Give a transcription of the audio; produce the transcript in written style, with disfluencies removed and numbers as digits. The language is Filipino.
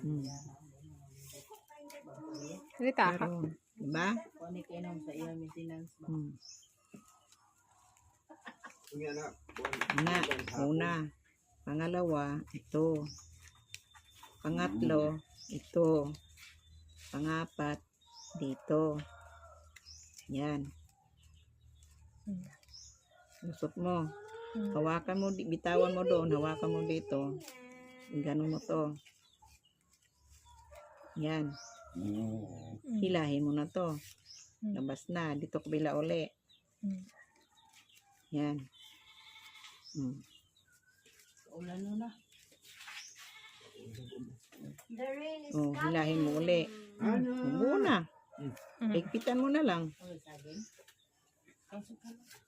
Hmm. Salita ka. Pero, diba? Kung kayo nang sa iya maintenance ba? Hmm. Una. Pangalawa, ito. Pangatlo, ito. Pangapat, dito. Yan. Lusot mo. Hawakan mo, bitawan mo doon. Hawakan mo dito. Ganun mo to. Yan. Hilahin mo na to. Labas na. Dito kabila uli. Yan. Ulan mo na. Oh, hilahin mo uli. Muna. Higpitan mo na lang. Saging. Kaso ka lang.